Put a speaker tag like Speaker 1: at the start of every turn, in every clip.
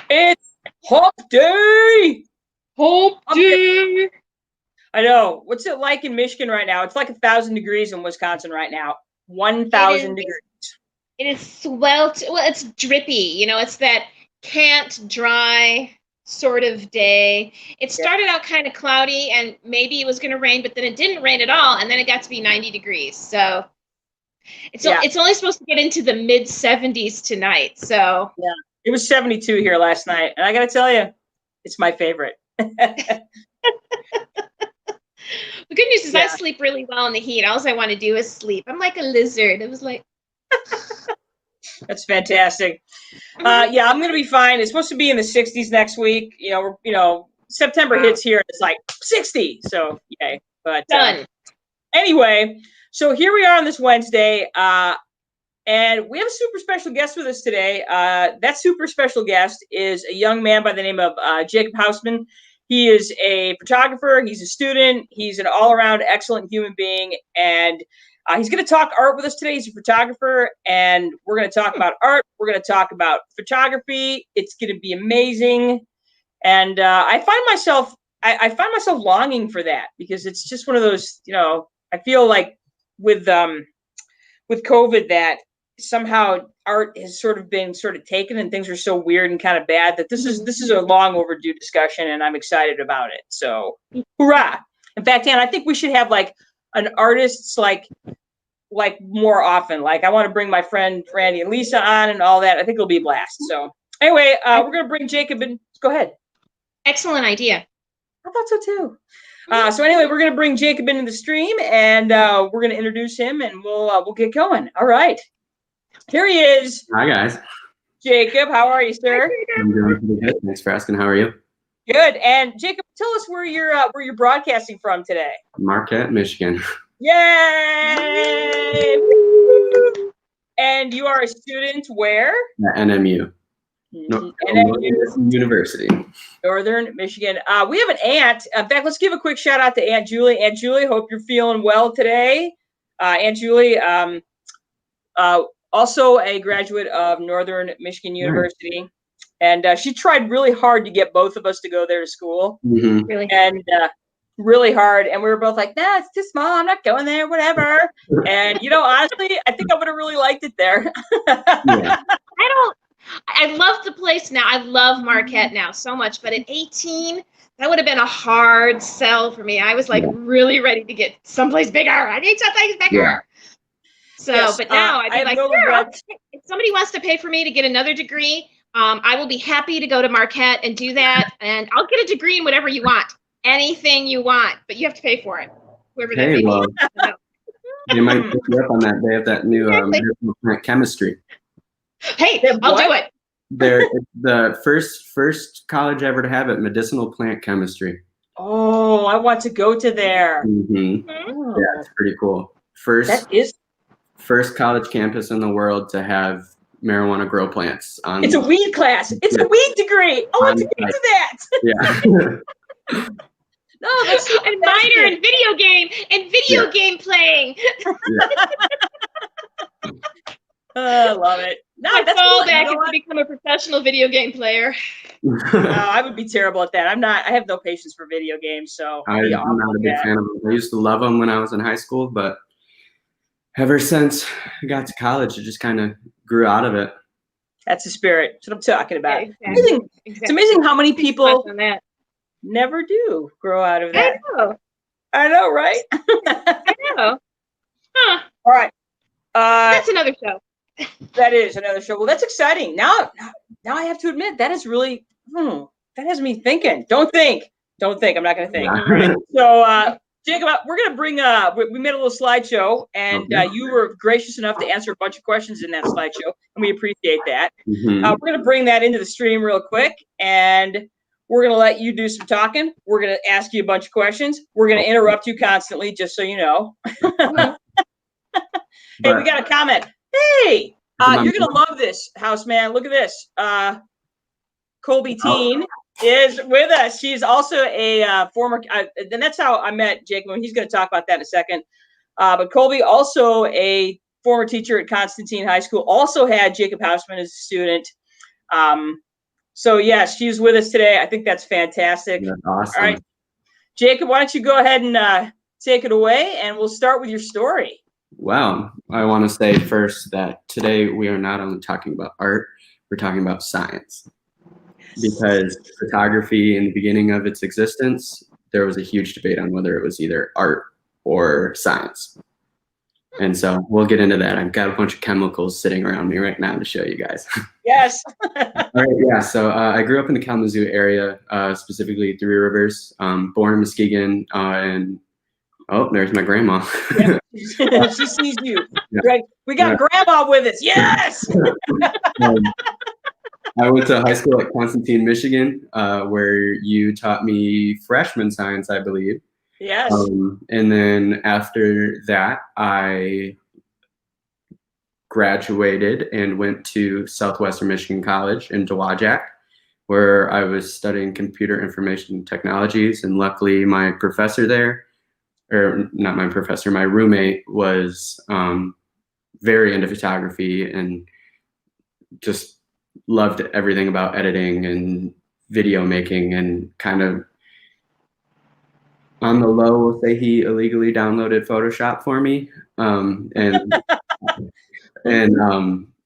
Speaker 1: It's hump day.
Speaker 2: Hump day.
Speaker 1: I know. What's it like in Michigan right now? It's like 1,000 degrees in Wisconsin right now. 1,000 degrees.
Speaker 2: It is swelt. Well, it's drippy. It's that can't dry sort of day. It started out kind of cloudy and maybe it was going to rain, but then it didn't rain at all. And then it got to be 90 degrees. So it's only supposed to get into the mid 70s tonight. So
Speaker 1: yeah, it was 72 here last night. And I got to tell you, it's my favorite.
Speaker 2: The good news is I sleep really well in the heat. All I want to do is sleep. I'm like a lizard. It was like.
Speaker 1: That's fantastic. Yeah, I'm going to be fine. It's supposed to be in the 60s next week. September hits here and it's like 60. So, yay. But anyway, so here we are on this Wednesday. And we have a super special guest with us today. That super special guest is a young man by the name of Jacob Houseman. He is a photographer. He's a student. He's an all-around excellent human being. And he's going to talk art with us today. He's a photographer, and we're going to talk about art. We're going to talk about photography. It's going to be amazing. And I find myself longing for that because it's just one of those, I feel like with COVID that somehow art has been taken and things are so weird and kind of bad that this is a long overdue discussion and I'm excited about it. So hoorah. In fact, Ann, I think we should have like an artists like more often. Like I want to bring my friend Randy and Lisa on and all that. I think it'll be a blast. So anyway, we're going to bring Jacob in. Go ahead.
Speaker 2: Excellent idea.
Speaker 1: I thought so too. So anyway, we're going to bring Jacob into the stream and we're going to introduce him and we'll get going. All right. Here he is.
Speaker 3: Hi, guys.
Speaker 1: Jacob, how are you, sir?
Speaker 3: I'm doing pretty good. Thanks for asking. How are you?
Speaker 1: Good. And Jacob, tell us where you're broadcasting from today.
Speaker 3: Marquette, Michigan.
Speaker 1: Yay! And you are a student where?
Speaker 3: At NMU. NMU University.
Speaker 1: Northern Michigan. We have an aunt. In fact, let's give a quick shout out to Aunt Julie. Aunt Julie, hope you're feeling well today. Aunt Julie, also a graduate of Northern Michigan University. Nice. And she tried really hard to get both of us to go there to school.
Speaker 3: Mm-hmm.
Speaker 2: Really?
Speaker 1: And really hard. And we were both like, nah, it's too small. I'm not going there, whatever. And, honestly, I think I would have really liked it there.
Speaker 3: Yeah.
Speaker 2: I love the place now. I love Marquette now so much. But at 18, that would have been a hard sell for me. I was like really ready to get someplace bigger. I need someplace bigger. Yeah. So, yes, but now I'd be like, if somebody wants to pay for me to get another degree, I will be happy to go to Marquette and do that. And I'll get a degree in whatever you want, anything you want, but you have to pay for it. Whoever that may be.
Speaker 3: They might pick you up on that. They have that new plant chemistry.
Speaker 2: Hey, I'll do it.
Speaker 3: They're the first college ever to have it, medicinal plant chemistry.
Speaker 1: Oh, I want to go to there.
Speaker 3: Mm-hmm. Oh. Yeah, it's pretty cool. First college campus in the world to have marijuana grow plants.
Speaker 1: It's a weed class. It's a weed degree. I want to get to that.
Speaker 3: Yeah.
Speaker 1: No, that's so
Speaker 2: and minor in video game playing.
Speaker 1: I love it. No,
Speaker 2: I fall back to become a professional video game player.
Speaker 1: I would be terrible at that. I have no patience for video games, so
Speaker 3: I'm not a big fan of them. I used to love them when I was in high school, but ever since I got to college, it just kind of grew out of it.
Speaker 1: That's the spirit. That's what I'm talking about. Yeah, exactly. It's amazing how many people never do grow out of that. I know, right?
Speaker 2: I know. Huh.
Speaker 1: All right.
Speaker 2: That's another show.
Speaker 1: That is another show. Well, that's exciting. Now I have to admit that is really that has me thinking. Don't think. I'm not going to think.
Speaker 3: Yeah.
Speaker 1: So, Jacob, we're going to bring. We made a little slideshow, and you were gracious enough to answer a bunch of questions in that slideshow, and we appreciate that.
Speaker 3: Mm-hmm.
Speaker 1: We're going to bring that into the stream real quick, and we're going to let you do some talking. We're going to ask you a bunch of questions. We're going to interrupt you constantly, just so you know. Hey, we got a comment. Hey, you're going to love this, Houseman. Look at this. Colby Teen is with us. She's also a former, and that's how I met Jacob, and he's going to talk about that in a second. But Colby, also a former teacher at Constantine High School, also had Jacob Houseman as a student. So yes, she's with us today. I think that's fantastic.
Speaker 3: That's awesome.
Speaker 1: All right, Jacob, why don't you go ahead and take it away, and we'll start with your story.
Speaker 3: Well, I want to say first that today we are not only talking about art, we're talking about science. Because photography, in the beginning of its existence, there was a huge debate on whether it was either art or science. And so we'll get into that. I've got a bunch of chemicals sitting around me right now to show you guys.
Speaker 1: Yes.
Speaker 3: All right, yeah. So I grew up in the Kalamazoo area, specifically Three Rivers. Born in Muskegon, and oh, there's my grandma.
Speaker 1: Yeah. She sees you. Yeah. Right. We got grandma with us. Yes.
Speaker 3: I went to high school at Constantine, Michigan, where you taught me freshman science, I believe.
Speaker 1: Yes.
Speaker 3: And then after that, I graduated and went to Southwestern Michigan College in Dowagiac, where I was studying computer information technologies. And luckily, my professor there, or not my professor, my roommate was very into photography and just loved everything about editing and video making, and kind of on the low, we'll say he illegally downloaded Photoshop for me, and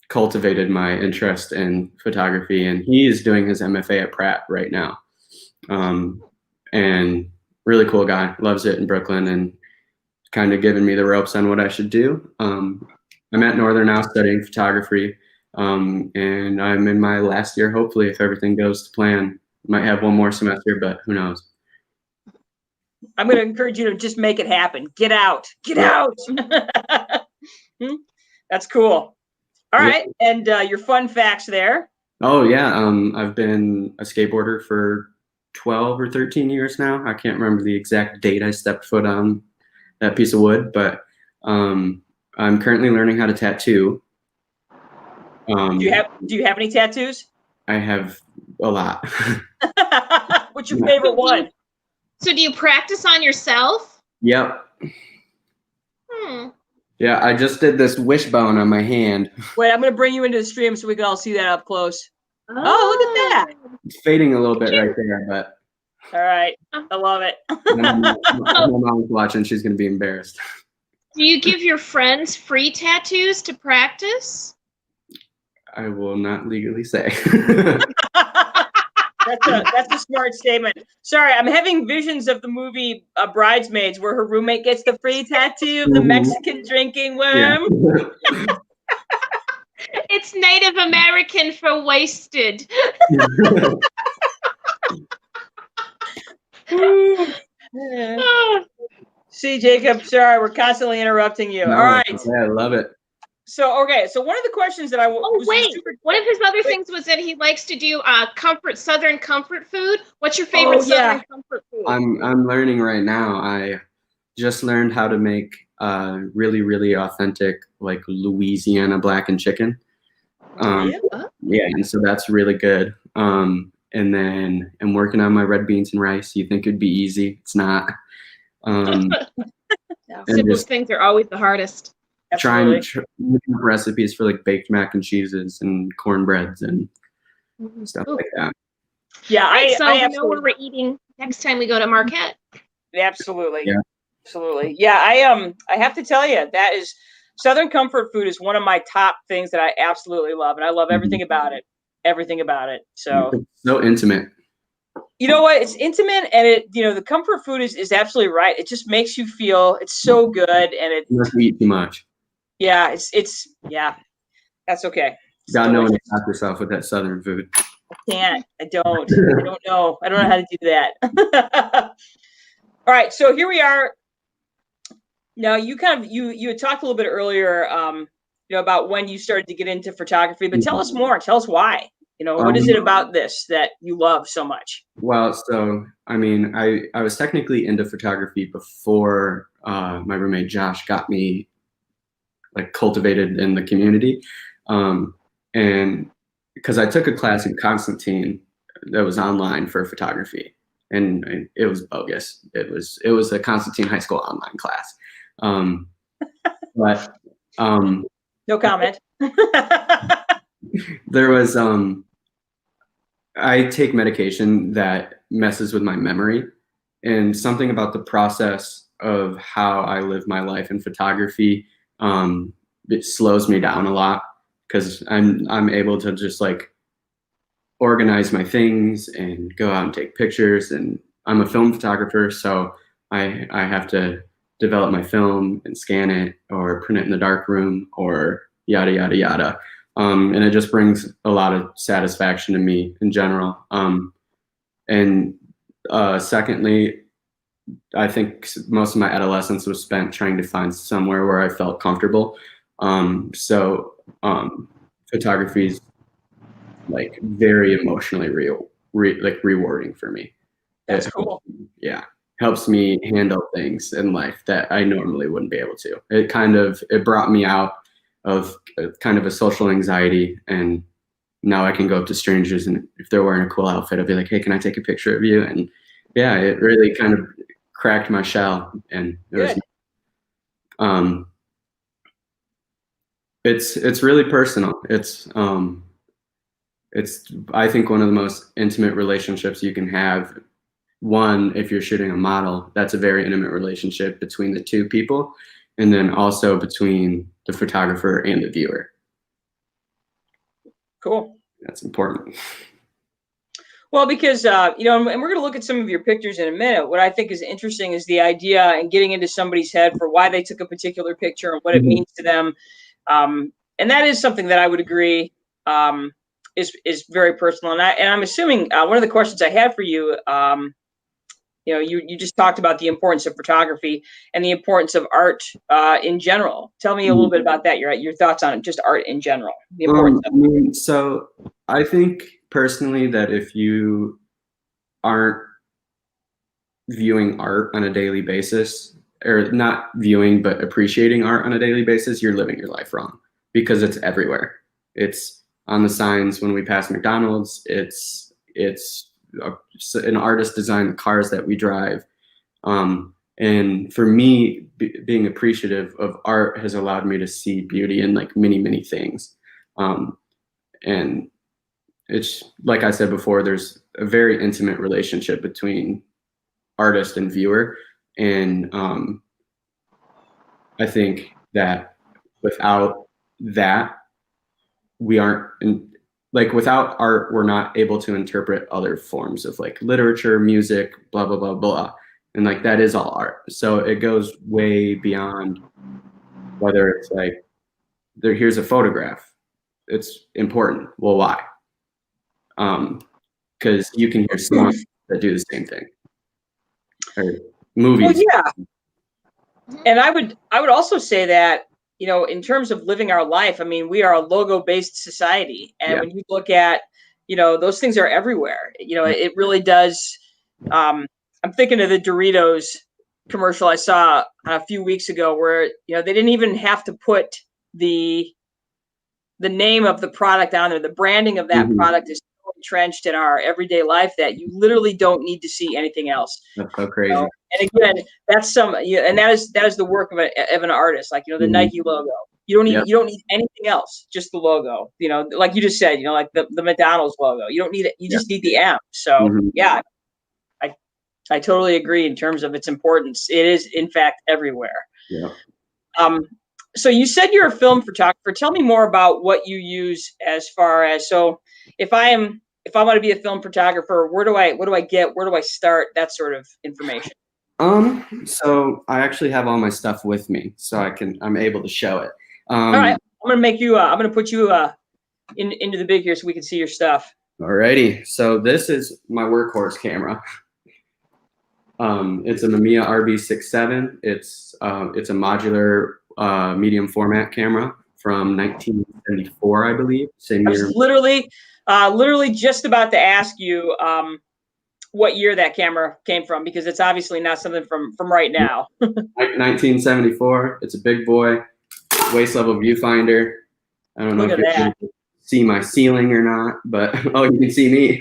Speaker 3: cultivated my interest in photography. And he is doing his MFA at Pratt right now, and really cool guy, loves it in Brooklyn, and kind of giving me the ropes on what I should do. I'm at Northern now studying photography, and I'm in my last year, hopefully, if everything goes to plan. Might have one more semester, but who knows.
Speaker 1: I'm going to encourage you to just make it happen. Get out. Get out. That's cool. All right. And your fun facts there.
Speaker 3: Oh, yeah. I've been a skateboarder for 12 or 13 years now. I can't remember the exact date I stepped foot on that piece of wood, but I'm currently learning how to tattoo.
Speaker 1: Do you have any tattoos?
Speaker 3: I have a lot.
Speaker 1: What's your favorite one?
Speaker 2: So do you practice on yourself?
Speaker 3: Yep. Yeah, I just did this wishbone on my hand.
Speaker 1: Wait, I'm going to bring you into the stream so we can all see that up close. Oh, look at that.
Speaker 3: It's fading a little bit right there, but.
Speaker 1: All right. I love it.
Speaker 3: My mom's watching. She's going to be embarrassed.
Speaker 2: Do you give your friends free tattoos to practice?
Speaker 3: I will not legally say.
Speaker 1: That's a smart statement. Sorry, I'm having visions of the movie Bridesmaids, where her roommate gets the free tattoo of the Mexican drinking worm.
Speaker 2: Yeah. It's Native American for wasted.
Speaker 1: See, Jacob, sorry, we're constantly interrupting you.
Speaker 3: No,
Speaker 1: all right.
Speaker 3: Yeah, I love it.
Speaker 1: So, okay, so one of the questions that I
Speaker 2: one of his other things was that he likes to do Southern comfort food. What's your favorite Southern comfort food?
Speaker 3: I'm learning right now. I just learned how to make really, really authentic, like Louisiana blackened chicken. Yeah, and so that's really good. And then I'm working on my red beans and rice. You think it'd be easy? It's not.
Speaker 2: Simple things are always the hardest.
Speaker 3: Trying recipes for like baked mac and cheeses and cornbreads and stuff like that.
Speaker 1: Yeah,
Speaker 2: I know where we're eating next time we go to Marquette.
Speaker 1: Absolutely. Yeah. Absolutely. Yeah, I have to tell you, that is Southern comfort food is one of my top things that I absolutely love, and I love everything about it. Everything about it. So
Speaker 3: it's so intimate.
Speaker 1: You know what? It's intimate, and the comfort food is absolutely right. It just makes you feel it's so good, and it.
Speaker 3: You don't have to eat too much.
Speaker 1: Yeah, that's okay.
Speaker 3: God knows when to stop yourself with that Southern food.
Speaker 1: I can't. I don't know. I don't know how to do that. All right, so here we are. Now you had talked a little bit earlier, about when you started to get into photography, but tell us more. Tell us why. What is it about this that you love so much?
Speaker 3: Well, so I mean, I was technically into photography before my roommate Josh got me like cultivated in the community, and because I took a class in Constantine that was online for photography, and it was bogus. It was a Constantine High School online class, but
Speaker 1: no comment.
Speaker 3: There was I take medication that messes with my memory, and something about the process of how I live my life in photography, it slows me down a lot because I'm able to just like organize my things and go out and take pictures. And I'm a film photographer, so I have to develop my film and scan it or print it in the dark room or yada yada yada. And it just brings a lot of satisfaction to me in general. And secondly, I think most of my adolescence was spent trying to find somewhere where I felt comfortable. So photography is like very emotionally rewarding for me.
Speaker 1: That's cool.
Speaker 3: Yeah, helps me handle things in life that I normally wouldn't be able to. It brought me out of kind of a social anxiety, and now I can go up to strangers, and if they're wearing a cool outfit, I'll be like, hey, can I take a picture of you? And yeah, it really kind of cracked my shell, and it's really personal. It's I think one of the most intimate relationships you can have. One, if you're shooting a model, that's a very intimate relationship between the two people, and then also between the photographer and the viewer.
Speaker 1: Cool.
Speaker 3: That's important.
Speaker 1: Well, because, you know, and we're going to look at some of your pictures in a minute. What I think is interesting is the idea and getting into somebody's head for why they took a particular picture and what it means to them. And that is something that I would agree is very personal. And I'm assuming one of the questions I had for you, you know, you just talked about the importance of photography and the importance of art in general. Tell me a little bit about that. Your thoughts on it, just art in general. The importance of it.
Speaker 3: So I think personally that if you aren't viewing art on a daily basis, or not viewing but appreciating art on a daily basis, you're living your life wrong, because it's everywhere. It's on the signs when we pass McDonald's. It's an artist designed the cars that we drive. And for me, being appreciative of art has allowed me to see beauty in like many, many things. And it's like I said before, there's a very intimate relationship between artist and viewer. And I think that without that, we aren't without art, we're not able to interpret other forms of like literature, music, blah, blah, blah, blah. And like, that is all art. So it goes way beyond whether it's like, here's a photograph. It's important. Well, why? Because you can hear songs that do the same thing. Or movies.
Speaker 1: Well, yeah. And I would also say that, you know, in terms of living our life, I mean, we are a logo-based society. And when you look at, you know, those things are everywhere. You know, it really does. I'm thinking of the Doritos commercial I saw a few weeks ago where, you know, they didn't even have to put the name of the product on there. The branding of that product is so entrenched in our everyday life that you literally don't need to see anything else.
Speaker 3: That's so crazy.
Speaker 1: You know? And again, that's and that is the work of an artist. Like, you know, the Nike logo. You don't need anything else, just the logo. You know, like you just said, you know, like the McDonald's logo. You don't need it. You just need the M. So yeah, I totally agree in terms of its importance. It is in fact everywhere.
Speaker 3: Yeah.
Speaker 1: So you said you're a film photographer. Tell me more about what you use as far as, so if I want to be a film photographer, what do I get? Where do I start? That sort of information.
Speaker 3: So I actually have all my stuff with me, so I'm able to show it.
Speaker 1: All right, I'm gonna put you into the big here so we can see your stuff.
Speaker 3: Alrighty. So this is my workhorse camera. It's a Mamiya RB67. It's a modular medium format camera from 1974, I believe. Same year. I was literally just about to ask you what year that camera came from, because it's obviously not something from right now. 1974. It's a big boy, waist level viewfinder. I don't know if you can see my ceiling or not, but oh, you can see me.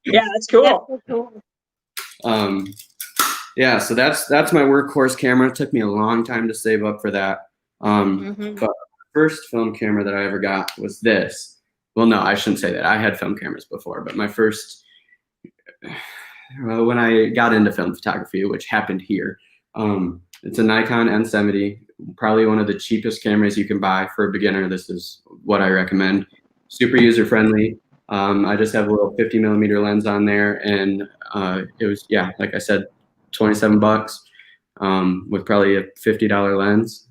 Speaker 1: Yeah, that's cool.
Speaker 2: That's so cool.
Speaker 3: Yeah, so that's my workhorse camera. It took me a long time to save up for that. But the first film camera that I ever got was this. well, no, I shouldn't say that. I had film cameras before, but my first, when I got into film photography, which happened here, it's a Nikon N70, probably one of the cheapest cameras you can buy for a beginner. This is what I recommend. Super user friendly. I just have a little 50 millimeter lens on there, and it was, yeah, like I said, $27 with probably a $50 lens,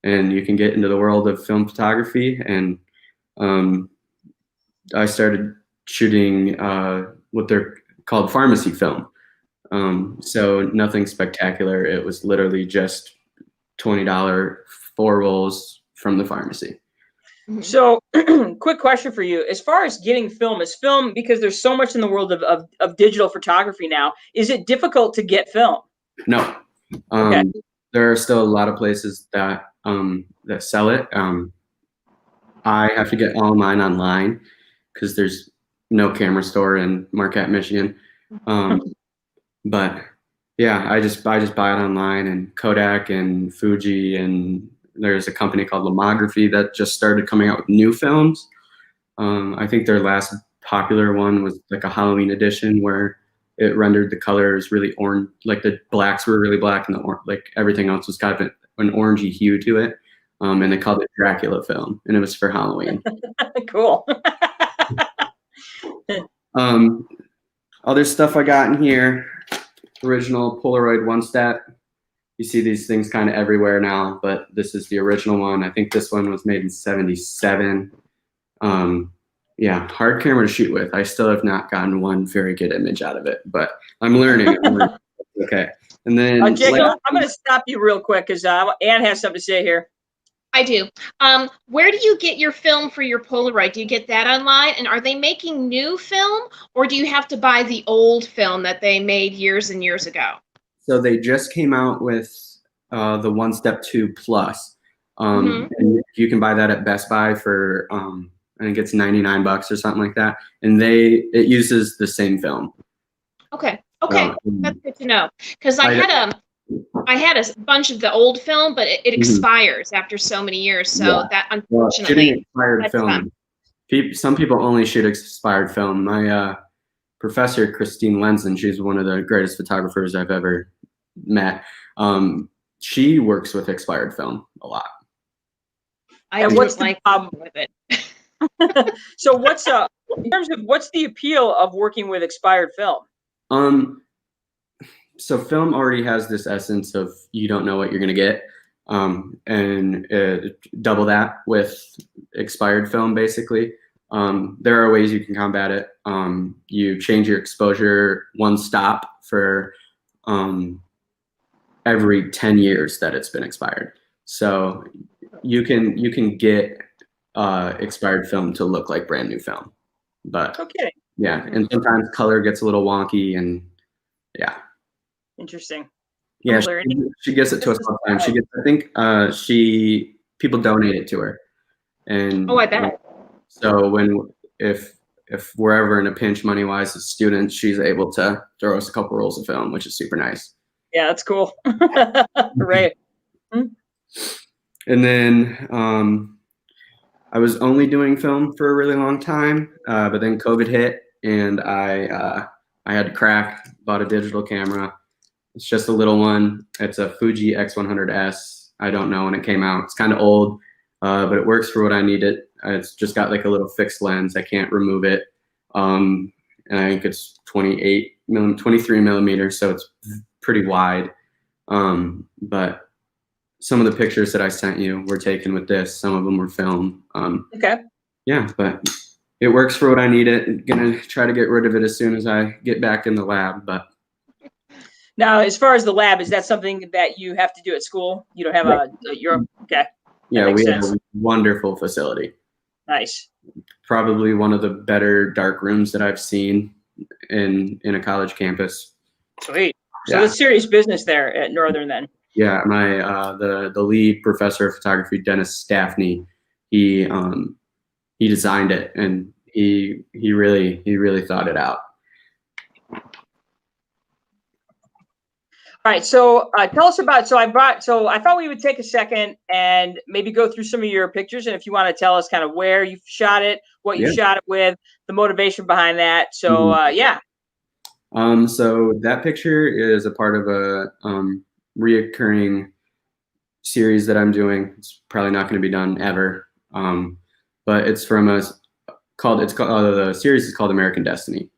Speaker 3: and you can get into the world of film photography. And I started shooting what they're called pharmacy film. So nothing spectacular. It was literally just $20 4 rolls from the pharmacy.
Speaker 1: So, quick question for you. As far as getting film, because there's so much in the world of digital photography now, is it difficult to get film?
Speaker 3: No.
Speaker 1: Okay.
Speaker 3: There are still a lot of places that sell it. I have to get all mine online because there's no camera store in Marquette, Michigan. But yeah, I just buy it online, and Kodak and Fuji, and there's a company called Lomography that just started coming out with new films. I think their last popular one was like a Halloween edition where it rendered the colors really orange, like the blacks were really black and like everything else was kind of an orangey hue to it. And they called it Dracula film, and it was for Halloween.
Speaker 1: Cool.
Speaker 3: Other stuff I got in here, original Polaroid one-step. You see these things kind of everywhere now, but this is the original one. I think this one was made in '77. Yeah, hard camera to shoot with. I still have not gotten one very good image out of it, but I'm learning. Okay. And then
Speaker 1: Jacob, I'm going to stop you real quick because Ann has something to say here.
Speaker 2: I do. Where do you get your film for your Polaroid? Do you get that online? And are they making new film, or do you have to buy the old film that they made years and years ago?
Speaker 3: So they just came out with the One Step 2 Plus. And you can buy that at Best Buy for I think it's $99 or something like that. And it uses the same film.
Speaker 2: Okay. That's good to know. Because I had a bunch of the old film, but it expires after so many years. So that unfortunately,
Speaker 3: expired film. Some people only shoot expired film. My professor, Christine Lenzen, she's one of the greatest photographers I've ever met. She works with expired film a lot.
Speaker 1: What's the problem with it? So in terms of what's the appeal of working with expired film?
Speaker 3: So film already has this essence of you don't know what you're going to get, and double that with expired film, basically. There are ways you can combat it. You change your exposure one stop for every 10 years that it's been expired. So you can get expired film to look like brand new film. But
Speaker 1: okay.
Speaker 3: Yeah, and sometimes color gets a little wonky, and yeah.
Speaker 1: Interesting.
Speaker 3: Yeah, she gets it to us all the time. She gets, I think, people donate it to her, and
Speaker 2: I bet.
Speaker 3: So if we're ever in a pinch money wise as students, she's able to throw us a couple rolls of film, which is super nice.
Speaker 1: Yeah, that's cool. Right.
Speaker 3: And then I was only doing film for a really long time, but then COVID hit, and I had to crack. Bought a digital camera. It's just a little one. It's a Fuji X100S. I don't know when it came out. It's kind of old, but it works for what I need it. It's just got like a little fixed lens. I can't remove it. And I think it's 23 millimeters, so it's pretty wide. But some of the pictures that I sent you were taken with this. Some of them were film.
Speaker 1: Okay.
Speaker 3: Yeah, but it works for what I need it. I'm gonna try to get rid of it as soon as I get back in the lab. But
Speaker 1: now, as far as the lab, is that something that you have to do at school? You don't have okay.
Speaker 3: Yeah, we have a wonderful facility.
Speaker 1: Nice.
Speaker 3: Probably one of the better dark rooms that I've seen in a college campus.
Speaker 1: Sweet. So it's serious business there at Northern then.
Speaker 3: Yeah, my the lead professor of photography, Dennis Staffney, he designed it, and he really thought it out.
Speaker 1: All right, so tell us about. So I thought we would take a second and maybe go through some of your pictures, and if you want to tell us kind of where you shot it, what you
Speaker 3: Yeah.
Speaker 1: shot it with, the motivation behind that. So yeah.
Speaker 3: So that picture is a part of a reoccurring series that I'm doing. It's probably not going to be done ever, but it's from the series is called American Destiny,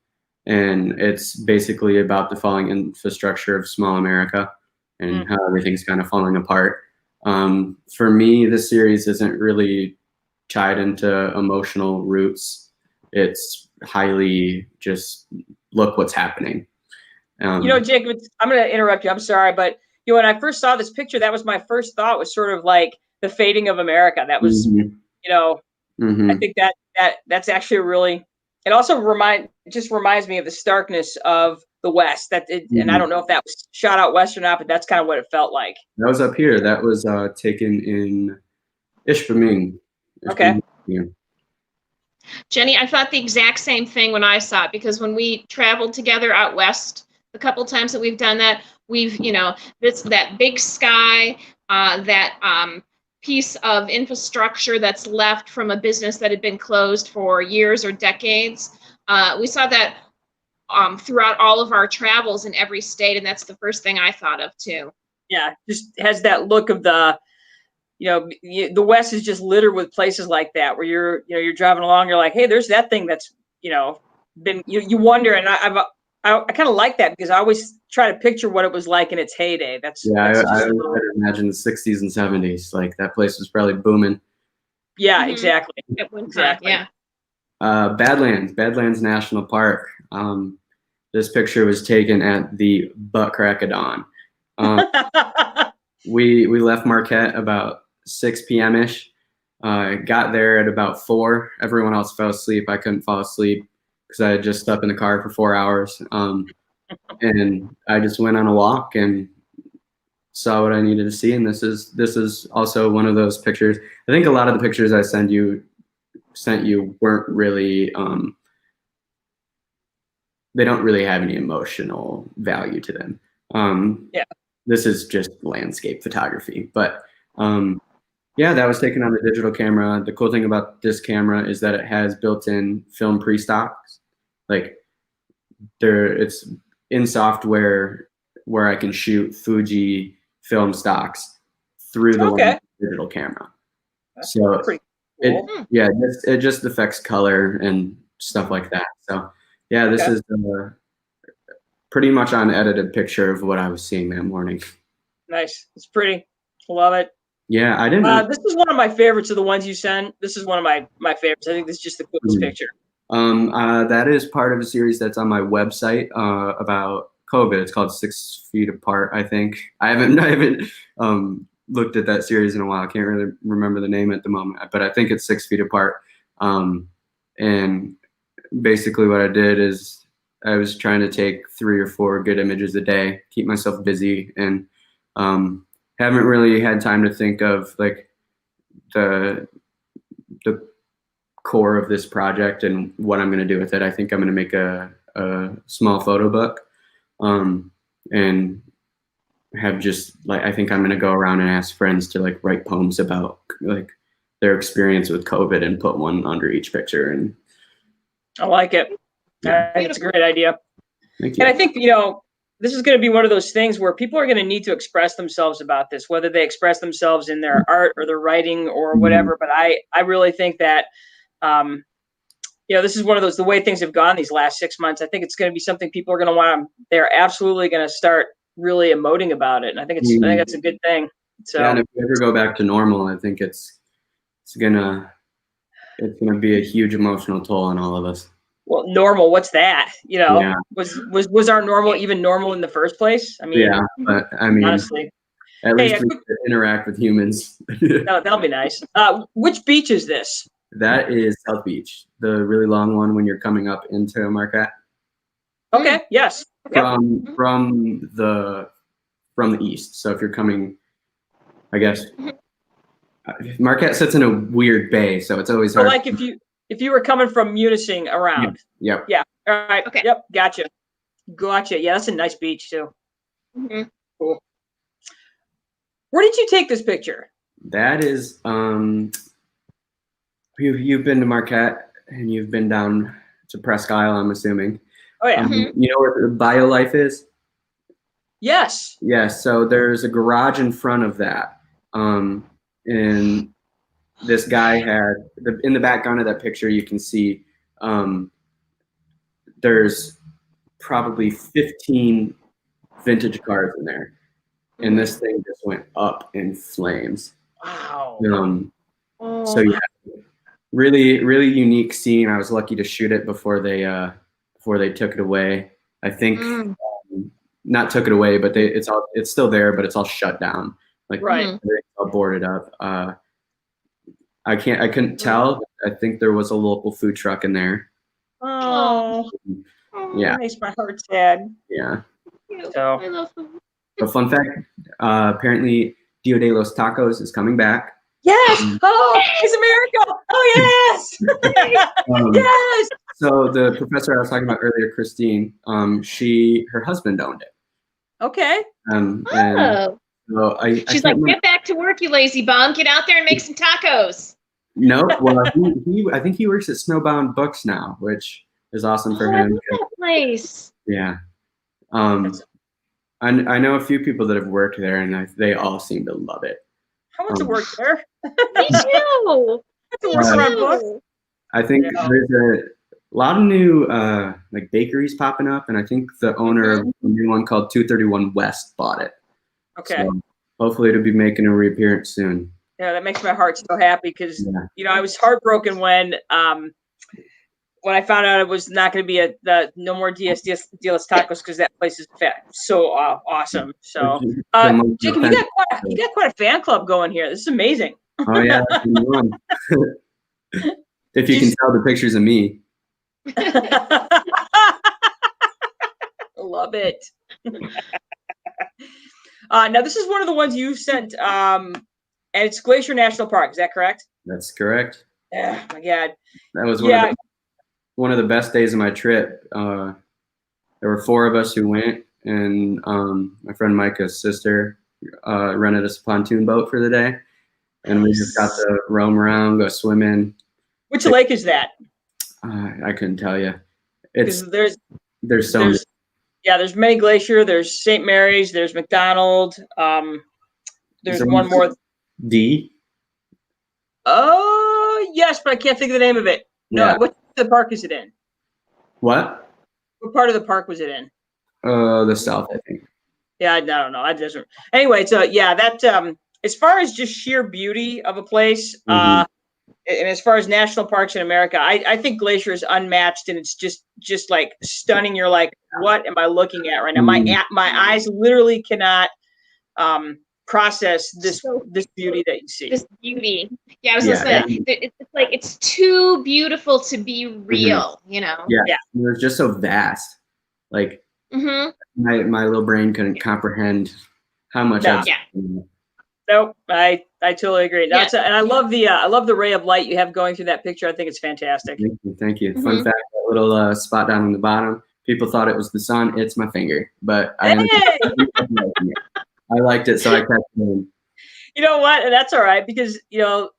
Speaker 3: and it's basically about the falling infrastructure of small America and how everything's kind of falling apart. For me, this series isn't really tied into emotional roots. It's highly just look what's happening.
Speaker 1: Jacob, I'm going to interrupt you. I'm sorry, but when I first saw this picture, that was my first thought, was sort of like the fading of America. That was, I think that's actually really. It also reminds me of the starkness of the West. And I don't know if that was shot out west or not, but that's kind of what it felt like.
Speaker 3: That was up here. That was taken in Ishpeming.
Speaker 1: Okay.
Speaker 3: Yeah.
Speaker 2: Jenny, I thought the exact same thing when I saw it, because when we traveled together out west, a couple times that we've done that, we've, that big sky, that piece of infrastructure that's left from a business that had been closed for years or decades. We saw that throughout all of our travels in every state, and that's the first thing I thought of too.
Speaker 1: Yeah, just has that look of the West is just littered with places like that where you're driving along, you're like, hey, there's that thing that's been you wonder, and I kind of like that, because I always try to picture what it was like in its heyday.
Speaker 3: I imagine the 60s and 70s, like that place was probably booming.
Speaker 1: Yeah, exactly.
Speaker 2: At one time, yeah.
Speaker 3: Badlands National Park. This picture was taken at the butt crack of dawn. We left Marquette about 6 p.m. ish. Got there at about 4. Everyone else fell asleep. I couldn't fall asleep because I had just slept in the car for 4 hours. And I just went on a walk and saw what I needed to see. And this is also one of those pictures. I think a lot of the pictures I sent you weren't really they don't really have any emotional value to them. This is just landscape photography, but that was taken on a digital camera. The cool thing about this camera is that it has built-in film pre-stocks. Like it's in software where I can shoot Fuji film stocks through the digital camera.
Speaker 1: That's
Speaker 3: so
Speaker 1: pretty cool.
Speaker 3: it just affects color and stuff like that. So this is pretty much unedited picture of what I was seeing that morning.
Speaker 1: Nice. It's pretty. Love it.
Speaker 3: Yeah, I didn't.
Speaker 1: This is one of my favorites of the ones you sent. This is one of my favorites. I think this is just the coolest picture.
Speaker 3: That is part of a series that's on my website about COVID. It's called 6 Feet Apart, I think. I haven't looked at that series in a while. I can't really remember the name at the moment, but I think it's 6 Feet Apart. And basically what I did is I was trying to take 3 or 4 good images a day, keep myself busy, and haven't really had time to think of like the core of this project and what I'm going to do with it. I think I'm going to make a small photo book, and have just like, I think I'm going to go around and ask friends to like write poems about like their experience with COVID and put one under each picture. And
Speaker 1: I like it. I think it's a great idea.
Speaker 3: Thank you.
Speaker 1: And I think, this is going to be one of those things where people are going to need to express themselves about this, whether they express themselves in their art or their writing or whatever. But I really think that, this is one of those, the way things have gone these last 6 months, I think it's going to be something people are going to they're absolutely going to start really emoting about it. And I think that's a good thing. So,
Speaker 3: and if we ever go back to normal, I think it's gonna be a huge emotional toll on all of us.
Speaker 1: Well, normal, what's that? Was our normal even normal in the first place? I mean,
Speaker 3: but I mean,
Speaker 1: honestly,
Speaker 3: at least we could interact with humans.
Speaker 1: That'll be nice. Which beach is this?
Speaker 3: That is South Beach, the really long one when you're coming up into Marquette.
Speaker 1: Okay. Yes.
Speaker 3: From the east. So if you're coming, I guess Marquette sits in a weird bay, so it's always hard.
Speaker 1: So like if you were coming from Munising around.
Speaker 3: Yep.
Speaker 1: Yeah. All right.
Speaker 2: Okay.
Speaker 1: Yep. Gotcha. Yeah, that's a nice beach too.
Speaker 2: Mm-hmm.
Speaker 1: Cool. Where did you take this picture?
Speaker 3: That is, you've been to Marquette and you've been down to Presque Isle, I'm assuming.
Speaker 1: Oh yeah.
Speaker 3: You know where the BioLife is?
Speaker 1: Yes.
Speaker 3: Yes. So there's a garage in front of that. And this guy had, in the background of that picture, you can see there's probably 15 vintage cars in there. And this thing just went up in flames.
Speaker 1: Wow.
Speaker 3: So yeah, really, really unique scene. I was lucky to shoot it before they took it away. I think not took it away, but it's still there, but it's all shut down. Like
Speaker 1: right,
Speaker 3: it's all boarded up. I couldn't tell. I think there was a local food truck in there.
Speaker 1: Oh,
Speaker 3: yeah,
Speaker 1: that makes my heart sad.
Speaker 3: Yeah.
Speaker 1: So,
Speaker 2: I love food.
Speaker 3: A fun fact: apparently, Dia de los Tacos is coming back.
Speaker 1: Yes. Oh, it's a miracle. Oh yes. Yes.
Speaker 3: So the professor I was talking about earlier, Christine, her husband owned it.
Speaker 1: Okay.
Speaker 3: And so
Speaker 2: she's like, get back to work, you lazy bum. Get out there and make some tacos.
Speaker 3: No, well, I think he works at Snowbound Books now, which is awesome for him.
Speaker 2: I love that place.
Speaker 3: Yeah. I know a few people that have worked there, and they all seem to love it.
Speaker 1: I want to work there.
Speaker 2: Me too.
Speaker 3: I think there's a lot of new like bakeries popping up, and I think the owner of a new one called 231 West bought it.
Speaker 1: Okay.
Speaker 3: So hopefully it'll be making a reappearance soon.
Speaker 1: Yeah, that makes my heart so happy because I was heartbroken when I found out it was not going to be no more Dia de los Tacos because that place is so awesome. So, Jacob, you got quite a fan club going here. This is amazing.
Speaker 3: Oh yeah, if you can tell the pictures of me.
Speaker 1: Love it. Now this is one of the ones you sent, and it's Glacier National Park. Is that correct?
Speaker 3: That's correct.
Speaker 1: Yeah, my God.
Speaker 3: That was one of the best days of my trip. There were 4 of us who went, and my friend Micah's sister rented us a pontoon boat for the day, and we just got to roam around, go swimming.
Speaker 1: Which lake is that?
Speaker 3: I couldn't tell you.
Speaker 1: There's
Speaker 3: so many.
Speaker 1: Yeah, there's May Glacier. There's St. Mary's. There's McDonald. There's one more.
Speaker 3: D.
Speaker 1: Oh yes, but I can't think of the name of it. No,
Speaker 3: yeah.
Speaker 1: What the park is it in?
Speaker 3: What?
Speaker 1: What part of the park was it in?
Speaker 3: The south, I think.
Speaker 1: Yeah, I don't know. I just anyway. So yeah, that as far as just sheer beauty of a place, and as far as national parks in America, I think Glacier is unmatched, and it's just like stunning. You're like, what am I looking at right now? My eyes literally cannot process this beauty that you see.
Speaker 2: This beauty. Yeah, I was just saying, it's like it's too beautiful to be real, you know?
Speaker 3: Yeah. It was just so vast. Like my little brain couldn't comprehend how much
Speaker 1: Nope, I totally agree. And I love the ray of light you have going through that picture. I think it's fantastic.
Speaker 3: Thank you. Fun fact: that little spot down on the bottom. People thought it was the sun. It's my finger, but I liked it, so I kept it in.
Speaker 1: You know what? And that's all right because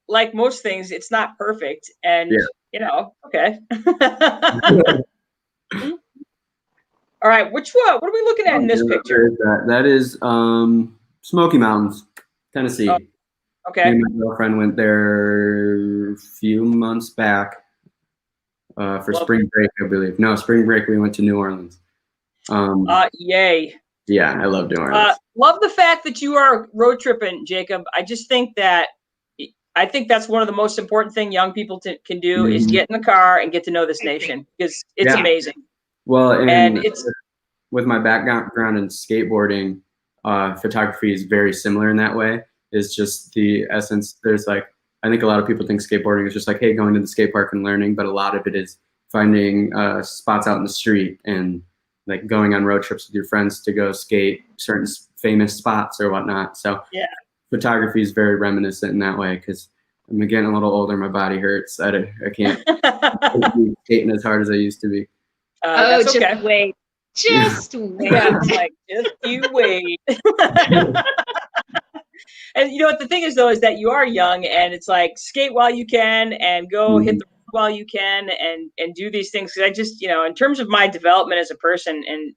Speaker 1: like most things, it's not perfect, and okay. All right, which one? What are we looking at in this picture?
Speaker 3: That is Smoky Mountains, Tennessee.
Speaker 1: Oh, okay.
Speaker 3: Me and my girlfriend went there a few months back for spring break, I believe. No, spring break we went to New Orleans.
Speaker 1: Yay.
Speaker 3: Yeah, I love New Orleans.
Speaker 1: Love the fact that you are road tripping, Jacob. I just think that's one of the most important thing young people can do is get in the car and get to know this nation because it's amazing.
Speaker 3: Well, and it's with my background in skateboarding, photography is very similar in that way. It's just the essence. There's I think a lot of people think skateboarding is just like, hey, going to the skate park and learning, but a lot of it is finding spots out in the street and like going on road trips with your friends to go skate certain famous spots or whatnot. So photography is very reminiscent in that way because I'm getting a little older. My body hurts. I can't be skating as hard as I used to be.
Speaker 2: Just wait. Just wait.
Speaker 1: Yeah, I'm like, just you wait. And you know what the thing is though is that you are young, and it's like skate while you can, and go hit the road while you can, and do these things. Because I just, in terms of my development as a person, and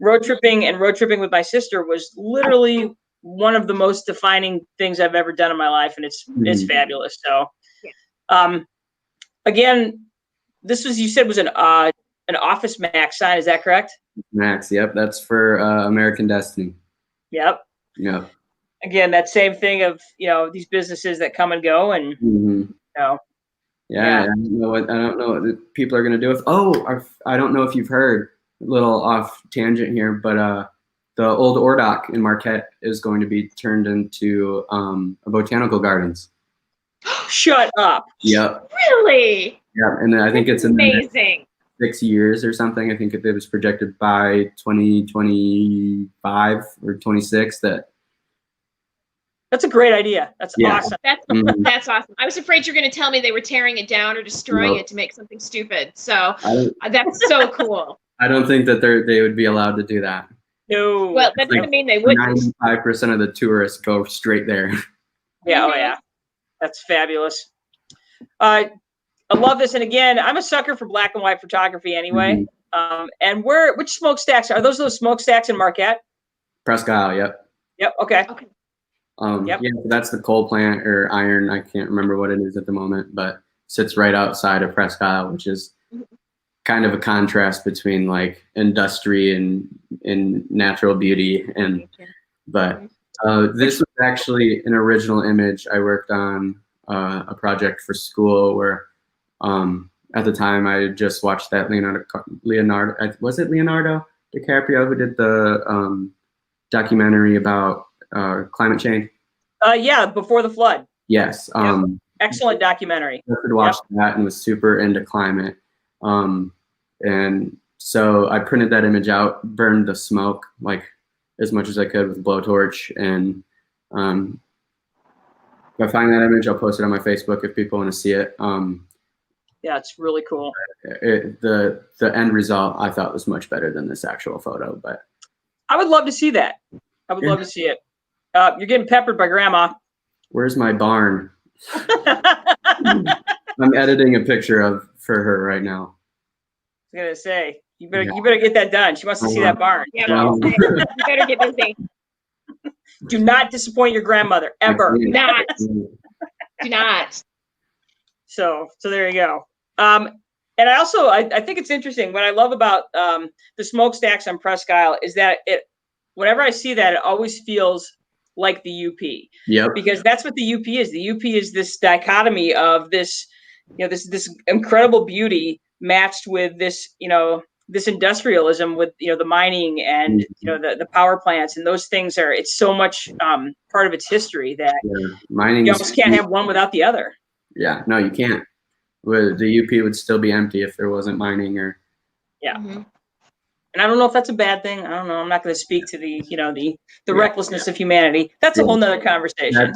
Speaker 1: road tripping with my sister was literally one of the most defining things I've ever done in my life, and it's fabulous. So, again, this was, you said, was an Office Max sign. Is that correct?
Speaker 3: Max, yep, that's for American Destiny.
Speaker 1: Yep.
Speaker 3: Yep.
Speaker 1: Again, that same thing of these businesses that come and go, and
Speaker 3: Yeah, I don't know what people are gonna do with. I don't know if you've heard, a little off tangent here, but the old Ordock in Marquette is going to be turned into a botanical gardens.
Speaker 1: Shut up.
Speaker 3: Yep.
Speaker 2: Really?
Speaker 3: Yeah, and I think it's
Speaker 2: amazing.
Speaker 3: 6 years or something. I think it was projected by 2025 or 26 that.
Speaker 1: That's a great idea. That's awesome.
Speaker 2: That's awesome. I was afraid you were going to tell me they were tearing it down or destroying it to make something stupid. So that's so cool.
Speaker 3: I don't think that they would be allowed to do that.
Speaker 1: No.
Speaker 2: Well, that doesn't mean they wouldn't.
Speaker 3: 95% of the tourists go straight there.
Speaker 1: Yeah. Oh, yeah. That's fabulous. I love this. And again, I'm a sucker for black and white photography anyway. And which smokestacks are those smokestacks in Marquette?
Speaker 3: Presque Isle, yep.
Speaker 1: Yep. Okay.
Speaker 3: Yeah, so that's the coal plant or iron. I can't remember what it is at the moment, but sits right outside of Presque Isle, which is kind of a contrast between like industry and natural beauty. But this was actually an original image. I worked on a project for school where at the time I had just watched that Leonardo, was it Leonardo DiCaprio who did the documentary about climate change?
Speaker 1: Yeah, Before the Flood.
Speaker 3: Yes.
Speaker 1: Excellent documentary.
Speaker 3: I watched that and was super into climate. And so I printed that image out, burned the smoke like as much as I could with a blowtorch. And if I find that image, I'll post it on my Facebook if people want to see it.
Speaker 1: Yeah, it's really cool.
Speaker 3: The end result I thought was much better than this actual photo, but
Speaker 1: I would love to see that. I would love to see it. You're getting peppered by Grandma.
Speaker 3: Where's my barn? I'm editing a picture for her right now.
Speaker 1: I was gonna say you better get that done. She wants to see that barn.
Speaker 2: Yeah, you better get busy.
Speaker 1: Do not disappoint your grandmother ever.
Speaker 2: Do not.
Speaker 1: So there you go. And I think it's interesting. What I love about the smokestacks on Presque Isle is that whenever I see that, it always feels like the UP.
Speaker 3: Yeah.
Speaker 1: Because that's what the UP is. The UP is this dichotomy of this, this incredible beauty matched with this, this industrialism with, the mining and, the power plants, and those things it's so much part of its history that
Speaker 3: mining
Speaker 1: you almost can't have one without the other. Yeah,
Speaker 3: no, you can't. The UP would still be empty if there wasn't mining or.
Speaker 1: Yeah. And I don't know if that's a bad thing. I don't know. I'm not going to speak to the recklessness of humanity. That's a whole nother conversation.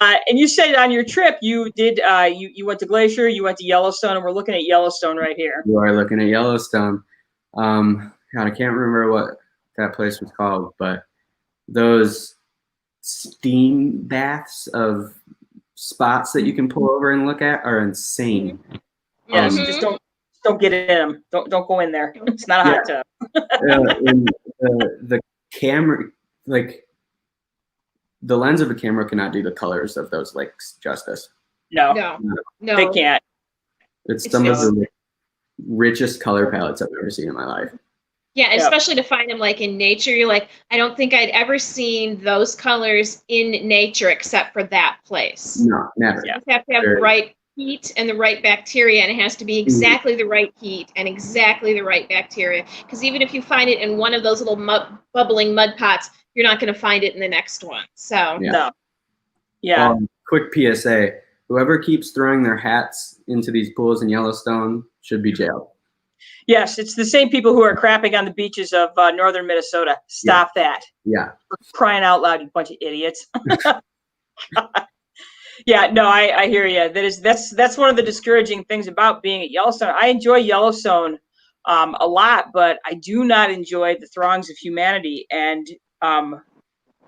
Speaker 1: And you said on your trip you did you went to Glacier, you went to Yellowstone, and we're looking at Yellowstone right here.
Speaker 3: You are looking at Yellowstone. God, I can't remember what that place was called, but those steam baths of spots that you can pull over and look at are insane.
Speaker 1: Yes, just don't get in them. Don't go in there. It's not a hot tub.
Speaker 3: And the camera, like the lens of a camera cannot do the colors of those lakes justice.
Speaker 1: No, they can't.
Speaker 3: It's some of the richest color palettes I've ever seen in my life.
Speaker 2: Yeah, especially to find them like in nature. You're like, I don't think I'd ever seen those colors in nature except for that place.
Speaker 3: No, never.
Speaker 2: You have to have the right heat and the right bacteria, and it has to be exactly the right heat and exactly the right bacteria. Because even if you find it in one of those little bubbling mud pots, you're not going to find it in the next one. So
Speaker 1: no. Yeah.
Speaker 3: Quick PSA: whoever keeps throwing their hats into these pools in Yellowstone should be jailed.
Speaker 1: Yes, it's the same people who are crapping on the beaches of northern Minnesota. Stop that.
Speaker 3: Yeah.
Speaker 1: For crying out loud, you bunch of idiots. Yeah, no, I hear you. That's one of the discouraging things about being at Yellowstone. I enjoy Yellowstone a lot, but I do not enjoy the throngs of humanity and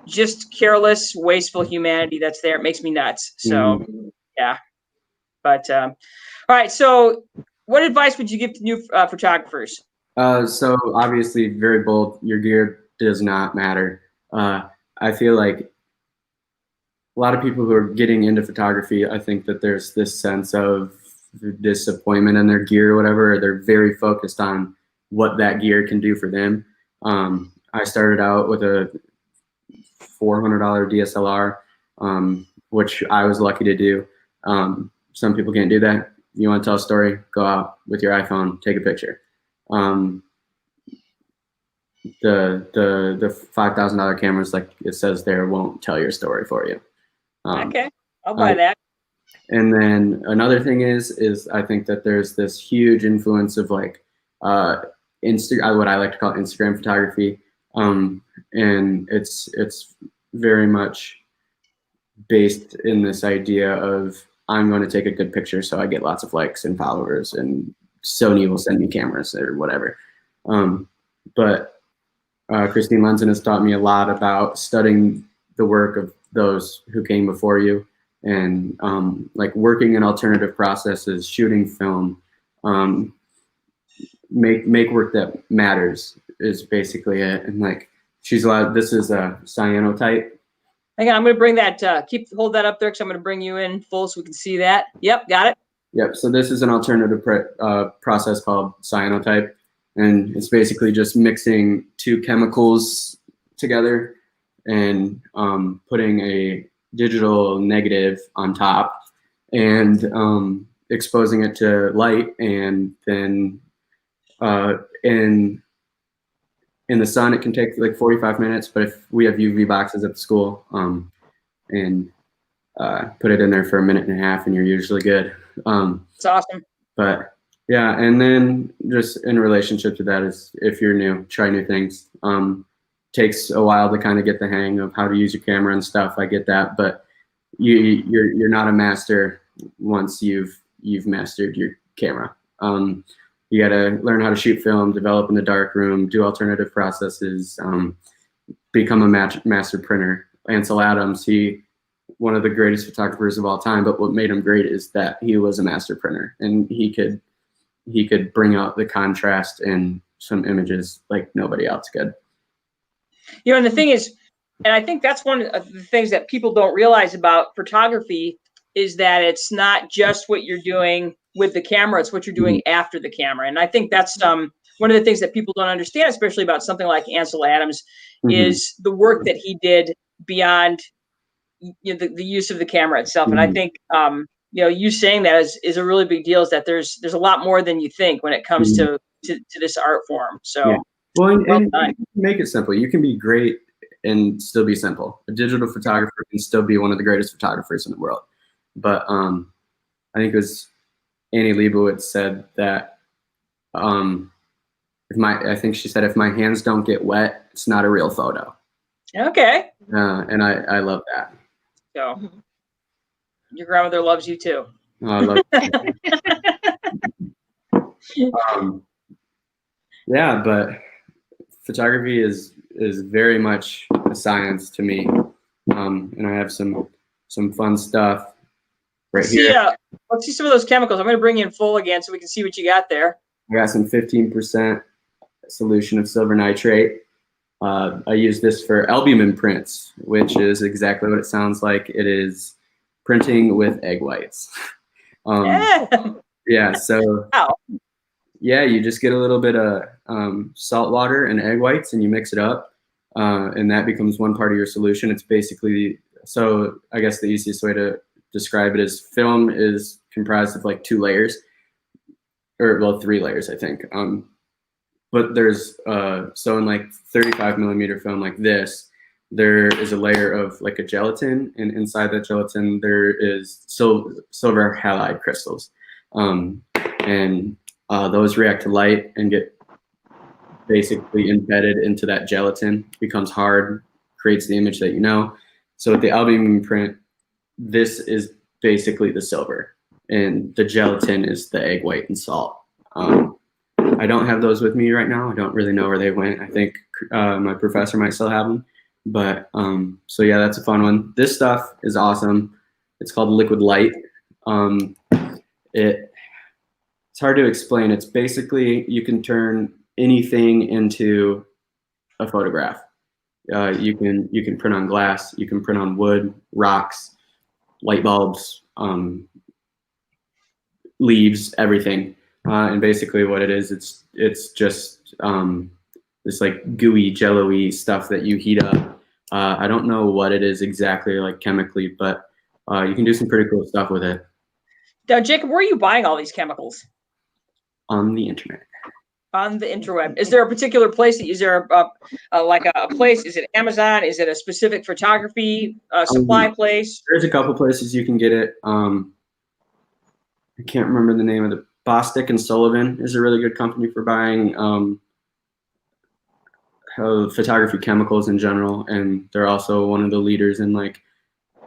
Speaker 1: just careless, wasteful humanity that's there. It makes me nuts. So, yeah. But all right. So, what advice would you give to new photographers?
Speaker 3: So obviously, very bold. Your gear does not matter. I feel like a lot of people who are getting into photography, I think that there's this sense of disappointment in their gear or whatever. Or they're very focused on what that gear can do for them. I started out with a $400 DSLR, which I was lucky to do. Some people can't do that. You want to tell a story? Go out with your iPhone, take a picture. The $5,000 cameras, like it says there, won't tell your story for you.
Speaker 1: Okay, I'll buy that.
Speaker 3: And then another thing is I think that there's this huge influence of like what I like to call Instagram photography, and it's very much based in this idea of I'm going to take a good picture so I get lots of likes and followers, and Sony will send me cameras or whatever. But Christine Lenzen has taught me a lot about studying the work of those who came before you, and like working in alternative processes, shooting film, make work that matters is basically it. And like she's allowed, this is a cyanotype.
Speaker 1: Hang on, I'm going to bring that, hold that up there because I'm going to bring you in full so we can see that. Yep, got it.
Speaker 3: Yep, so this is an alternative process called cyanotype, and it's basically just mixing two chemicals together and putting a digital negative on top and exposing it to light, and then in the sun it can take like 45 minutes, but if we have UV boxes at the school, and put it in there for a minute and a half and you're usually good.
Speaker 1: It's awesome.
Speaker 3: But yeah, and then just in relationship to that is if you're new, try new things. Takes a while to kind of get the hang of how to use your camera and stuff. I get that, but you're not a master once you've mastered your camera. You got to learn how to shoot film, develop in the dark room, do alternative processes, become a master printer. Ansel Adams, one of the greatest photographers of all time, but what made him great is that he was a master printer, and he could bring out the contrast in some images like nobody else could.
Speaker 1: You know, and the thing is, and I think that's one of the things that people don't realize about photography is that it's not just what you're doing with the camera, it's what you're doing after the camera. And I think that's one of the things that people don't understand, especially about something like Ansel Adams, is the work that he did beyond the use of the camera itself. And I think you saying that is a really big deal, is that there's a lot more than you think when it comes to this art form. So
Speaker 3: well, and make it simple. You can be great and still be simple. A digital photographer can still be one of the greatest photographers in the world. But I think it was Annie Leibovitz said that I think she said, if my hands don't get wet, it's not a real photo. Okay. And I love that.
Speaker 1: So your grandmother loves you too.
Speaker 3: Oh, I love it. Yeah, but photography is very much a science to me, and I have some fun stuff right here.
Speaker 1: Let's see some of those chemicals. I'm going to bring you in full again so we can see what you got there.
Speaker 3: I got some 15% solution of silver nitrate. I use this for albumin prints, which is exactly what it sounds like. It is printing with egg whites. Yeah. So. Wow. Yeah, you just get a little bit of salt water and egg whites, and you mix it up, and that becomes one part of your solution. It's basically, so I guess the easiest way to describe it is film is comprised of like 2 layers, or well, 3 layers, I think. But there's, so in like 35 millimeter film like this, there is a layer of like a gelatin, and inside that gelatin there is silver halide crystals, and those react to light and get basically embedded into that gelatin, becomes hard, creates the image that you know. So with the albumin print, this is basically the silver, and the gelatin is the egg white and salt. I don't have those with me right now. I don't really know where they went. I think my professor might still have them. But so yeah, that's a fun one. This stuff is awesome. It's called liquid light. It's hard to explain. It's basically you can turn anything into a photograph. You can print on glass. You can print on wood, rocks, light bulbs, leaves, everything. And basically, what it is, it's just this like gooey, jello-y stuff that you heat up. I don't know what it is exactly, like chemically, but you can do some pretty cool stuff with it.
Speaker 1: Now, Jacob, where are you buying all these chemicals?
Speaker 3: On the internet.
Speaker 1: On the interweb. Is there a particular place? Is there a place? Is it Amazon? Is it a specific photography supply place?
Speaker 3: There's a couple places you can get it. I can't remember the name of the. Bostic and Sullivan is a really good company for buying photography chemicals in general, and they're also one of the leaders in like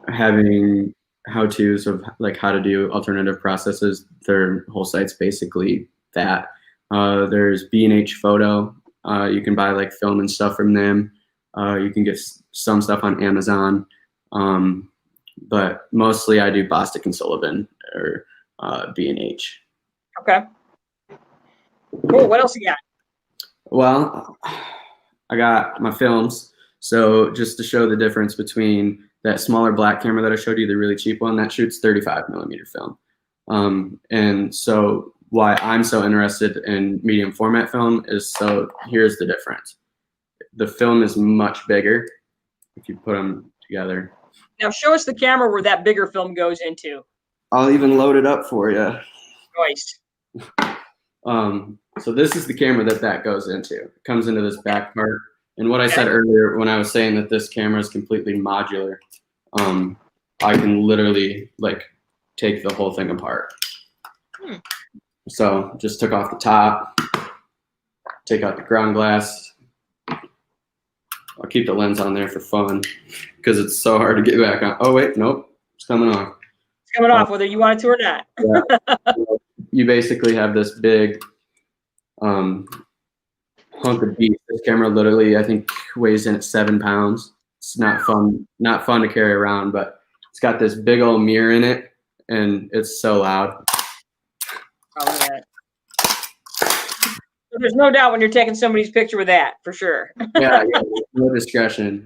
Speaker 3: having how-tos of like how to do alternative processes. Their whole site's basically that. There's B&H Photo. You can buy like film and stuff from them. You can get some stuff on Amazon, but mostly I do Bostic and Sullivan or B&H.
Speaker 1: Okay. Cool. What else you got?
Speaker 3: Well, I got my films. So just to show the difference between that smaller black camera that I showed you, the really cheap one, that shoots 35 millimeter film. And so why I'm so interested in medium format film is, so here's the difference. The film is much bigger if you put them together.
Speaker 1: Now show us the camera where that bigger film goes into.
Speaker 3: I'll even load it up for you.
Speaker 1: Nice.
Speaker 3: So this is the camera that goes into. It comes into this back part. And what I said earlier when I was saying that this camera is completely modular, I can literally like take the whole thing apart. So just took off the top, take out the ground glass. I'll keep the lens on there for fun because it's so hard to get back on. Oh wait, nope, it's coming off.
Speaker 1: It's coming off whether you want it to or not.
Speaker 3: Yeah. You basically have this big hunk of beef. This camera literally, I think, weighs in at 7 pounds. It's not fun to carry around, but it's got this big old mirror in it, and it's so loud.
Speaker 1: So there's no doubt when you're taking somebody's picture with that, for sure.
Speaker 3: yeah, no discretion.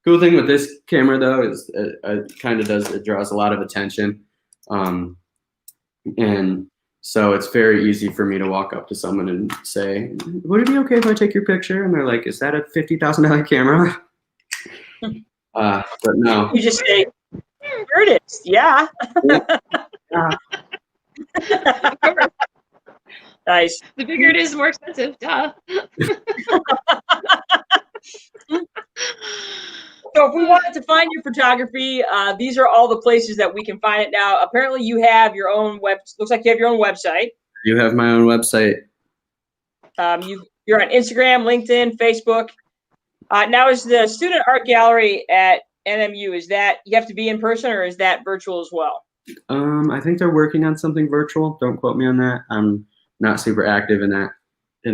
Speaker 3: Cool thing with this camera though is it draws a lot of attention, and so it's very easy for me to walk up to someone and say, "Would it be okay if I take your picture?" And they're like, "Is that a $50,000 camera?" But no.
Speaker 1: You just say, "Here it is." Yeah.
Speaker 3: Yeah.
Speaker 1: Nice.
Speaker 2: The bigger it is, the more expensive. Duh.
Speaker 1: So if we wanted to find your photography, these are all the places that we can find it now. Apparently you have your own looks like you have your own website.
Speaker 3: You have my own website.
Speaker 1: You're on Instagram, LinkedIn, Facebook. Now is the student art gallery at NMU, is that you have to be in person or is that virtual as well?
Speaker 3: I think they're working on something virtual. Don't quote me on that. I'm not super active in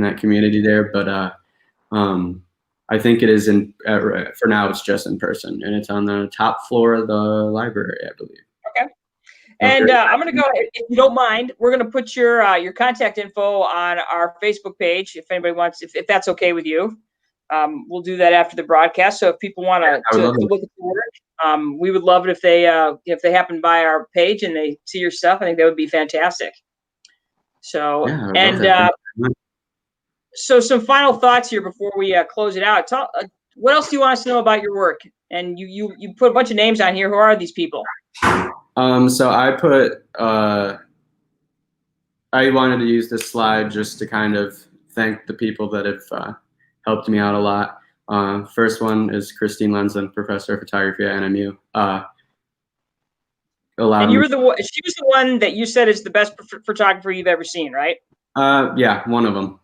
Speaker 3: that community there, but I think it is for now it's just in person, and it's on the top floor of the library, I believe. Okay.
Speaker 1: And I'm going to go, if you don't mind, we're going to put your contact info on our Facebook page. If anybody wants, if that's okay with you, we'll do that after the broadcast. So if people want to look at the work, we would love it if they happen by our page and they see your stuff. I think that would be fantastic. So, yeah, so some final thoughts here before we close it out. What else do you want us to know about your work? And you put a bunch of names on here. Who are these people?
Speaker 3: So I wanted to use this slide just to kind of thank the people that have helped me out a lot. First one is Christine Lensland, professor of photography at NMU.
Speaker 1: And she was the one that you said is the best photographer you've ever seen, right?
Speaker 3: Yeah, one of them.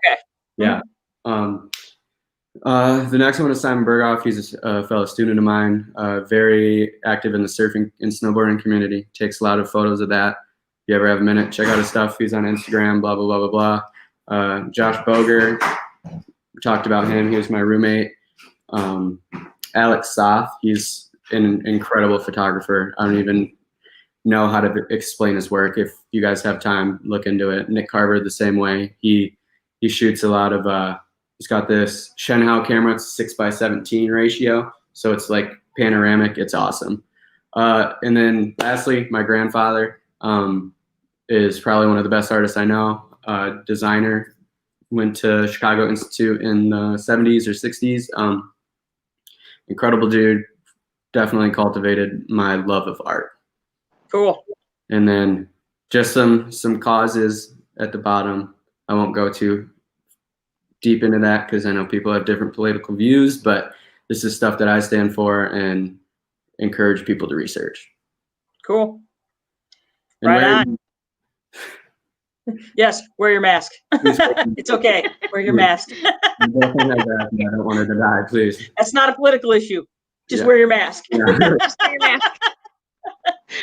Speaker 1: Okay.
Speaker 3: Yeah. The next one is Simon Berghoff. He's a fellow student of mine, very active in the surfing and snowboarding community. Takes a lot of photos of that. If you ever have a minute, check out his stuff. He's on Instagram, blah, blah, blah, blah, blah. Josh Boger, we talked about him. He was my roommate. Alex Soth, he's an incredible photographer. I don't even know how to explain his work. If you guys have time, look into it. Nick Carver, the same way. He shoots a lot of, he's got this Shenhao camera. It's 6:17 ratio. So it's like panoramic. It's awesome. And then lastly, my grandfather is probably one of the best artists I know. Designer, went to Chicago Institute in the 70s or 60s. Incredible dude. Definitely cultivated my love of art.
Speaker 1: Cool.
Speaker 3: And then just some causes at the bottom. I won't go too deep into that because I know people have different political views, but this is stuff that I stand for and encourage people to research.
Speaker 1: Cool.
Speaker 3: And
Speaker 1: Right on. Yes, wear your mask. It's okay. Wear your mask.
Speaker 3: I don't want her to die, please.
Speaker 1: That's not a political issue. Just
Speaker 3: Yeah.
Speaker 1: wear your mask.
Speaker 3: Yeah.
Speaker 2: Just wear your mask.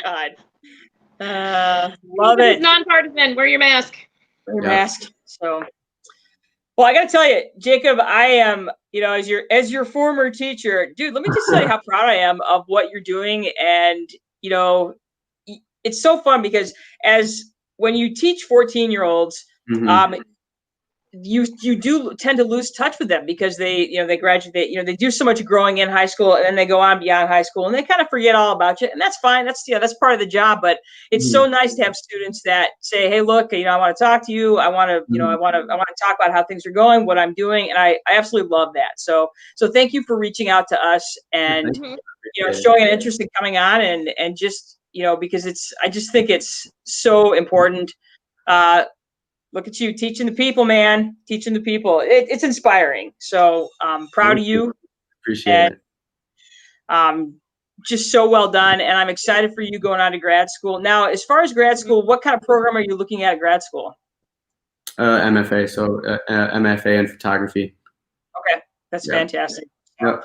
Speaker 1: God. Love it.
Speaker 2: Nonpartisan. Wear your mask.
Speaker 1: Wear your mask. So, well, I got to tell you, Jacob, I am, as your former teacher, dude, let me just tell you how proud I am of what you're doing. And, it's so fun because when you teach 14-year-olds, you do tend to lose touch with them because they graduate, they do so much growing in high school and then they go on beyond high school and they kind of forget all about you, and that's fine. That's part of the job, but it's so nice to have students that say, hey, look, I want to talk to you. I want to, I want to talk about how things are going, what I'm doing. And I absolutely love that. So thank you for reaching out to us and, showing an interest in coming on and just, because I just think it's so important. Look at you teaching the people, man. Teaching the people. It's inspiring. So proud of you.
Speaker 3: Appreciate it.
Speaker 1: Just so well done. And I'm excited for you going on to grad school. Now, as far as grad school, what kind of program are you looking at grad school?
Speaker 3: MFA. So MFA in photography.
Speaker 1: Okay. That's fantastic.
Speaker 3: Yep.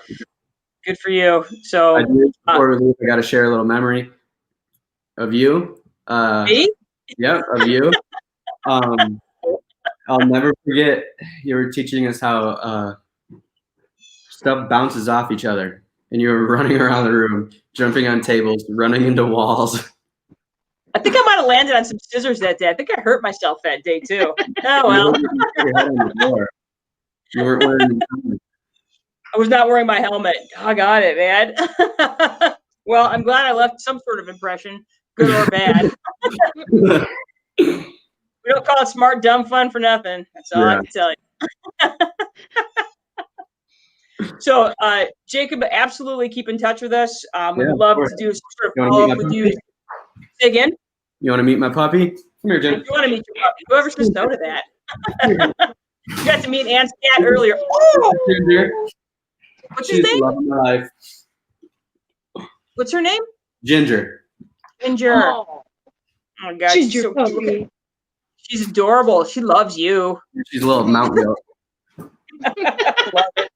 Speaker 1: Good for you. So
Speaker 3: before we leave, I got to share a little memory of you.
Speaker 1: Me?
Speaker 3: Yeah, of you. I'll never forget you were teaching us how stuff bounces off each other, and you were running around the room, jumping on tables, running into walls.
Speaker 1: I think I might have landed on some scissors that day. I think I hurt myself that day too. Oh well.
Speaker 3: You weren't wearing
Speaker 1: I was not wearing my helmet. Doggone it, man. Well, I'm glad I left some sort of impression, good or bad. We don't call it smart, dumb fun for nothing. That's all I can tell you. So, Jacob, absolutely keep in touch with us. We would love to do some sort of follow-up with you. Say again?
Speaker 3: You want to meet my puppy? Come here, Jen.
Speaker 1: You want to meet your puppy. Whoever says no to that. You got to meet Ann's cat earlier. Oh! What's his name?
Speaker 3: Loving my life.
Speaker 1: What's her name?
Speaker 3: Ginger.
Speaker 1: Ginger. Oh my God, she's so cute. She's adorable. She loves you.
Speaker 3: She's a little mountain goat.
Speaker 1: Love it.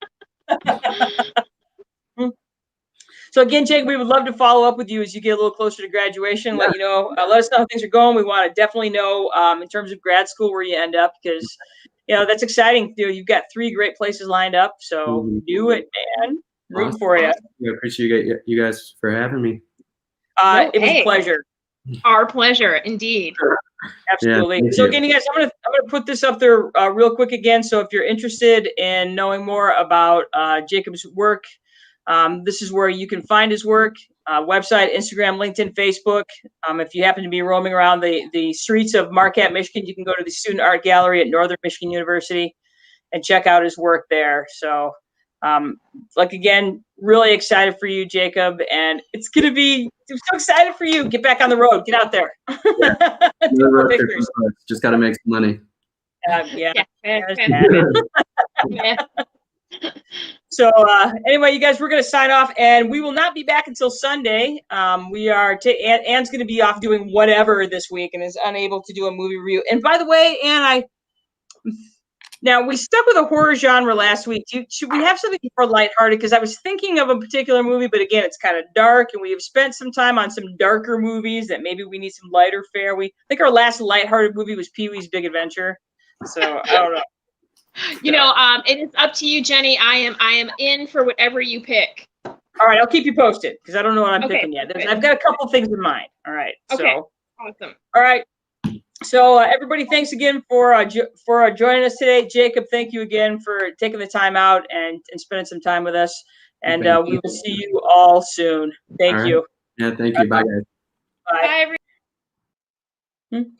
Speaker 1: So again, Jake, we would love to follow up with you as you get a little closer to graduation. Let you know. Let us know how things are going. We want to definitely know in terms of grad school where you end up because that's exciting. You've got 3 great places lined up. So do it, man. Root for you.
Speaker 3: I appreciate you guys for having me.
Speaker 1: It was a pleasure.
Speaker 2: Our pleasure, indeed.
Speaker 1: Absolutely. So again, you guys, I'm gonna put this up there real quick again. So if you're interested in knowing more about Jacob's work, this is where you can find his work: website, Instagram, LinkedIn, Facebook. If you happen to be roaming around the streets of Marquette, Michigan, you can go to the Student Art Gallery at Northern Michigan University and check out his work there. So, again, really excited for you, Jacob, and I'm so excited for you. Get back on the road. Get out there.
Speaker 3: Just got to make some money.
Speaker 1: So anyway, you guys, we're going to sign off, and we will not be back until Sunday. We are Ann's going to be off doing whatever this week and is unable to do a movie review. And by the way, Ann, now we stuck with a horror genre last week. Should we have something more lighthearted? Because I was thinking of a particular movie, but again, it's kind of dark, and we have spent some time on some darker movies that maybe we need some lighter fare. I think our last lighthearted movie was Pee-wee's Big Adventure. So I don't know.
Speaker 2: You know, it is up to you, Jenny. I am in for whatever you pick.
Speaker 1: All right, I'll keep you posted because I don't know what I'm
Speaker 2: Okay,
Speaker 1: picking yet.
Speaker 2: perfect.
Speaker 1: I've got a couple things in mind. All right.
Speaker 2: Okay.
Speaker 1: So,
Speaker 2: Awesome.
Speaker 1: all right. So everybody, thanks again for joining us today. Jacob, thank you again for taking the time out and spending some time with us. And we will see you all soon. Thank you.
Speaker 3: Yeah, thank you. Bye, guys.
Speaker 1: Bye.
Speaker 2: Bye, everyone.